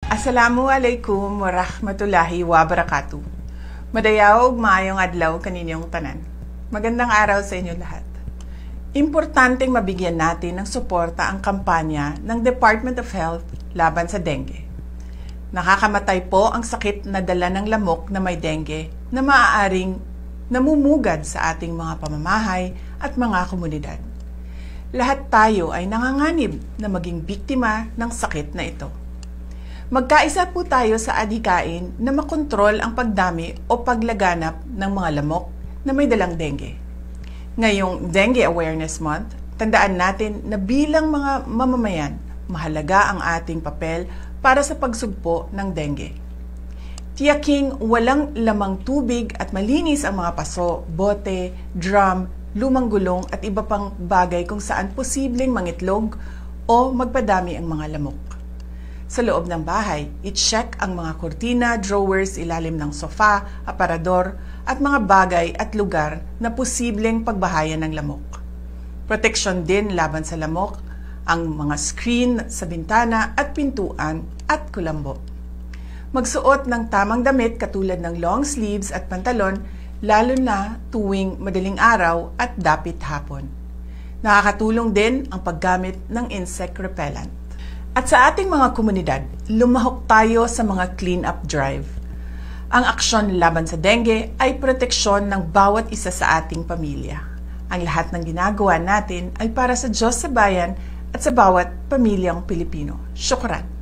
Assalamualaikum warahmatullahi wabarakatuh. Madayaw, maayong adlaw kaninyong tanan. Magandang araw sa inyo lahat. Importanteng mabigyan natin ng suporta ang kampanya ng Department of Health laban sa dengue. Nakakamatay po ang sakit na dala ng lamok na may dengue na maaaring namumugad sa ating mga pamamahay at mga komunidad. Lahat tayo ay nanganganib na maging biktima ng sakit na ito. Magkaisa po tayo sa adhikain na makontrol ang pagdami o paglaganap ng mga lamok na may dalang dengue. Ngayong Dengue Awareness Month, tandaan natin na bilang mga mamamayan, mahalaga ang ating papel para sa pagsugpo ng dengue. Tiyaking walang lamang tubig at malinis ang mga paso, bote, drum, lumang gulong at iba pang bagay kung saan posibleng mangitlog o magpadami ang mga lamok. Sa loob ng bahay, i-check ang mga kurtina, drawers, ilalim ng sofa, aparador, at mga bagay at lugar na posibleng pagbahayan ng lamok. Proteksyon din laban sa lamok, ang mga screen sa bintana at pintuan at kulambo. Magsuot ng tamang damit katulad ng long sleeves at pantalon, lalo na tuwing madaling araw at dapit hapon. Nakakatulong din ang paggamit ng insect repellent. At sa ating mga komunidad, lumahok tayo sa mga clean-up drive. Ang aksyon laban sa dengue ay proteksyon ng bawat isa sa ating pamilya. Ang lahat ng ginagawa natin ay para sa Diyos sa bayan at sa bawat pamilyang Pilipino. Syukran!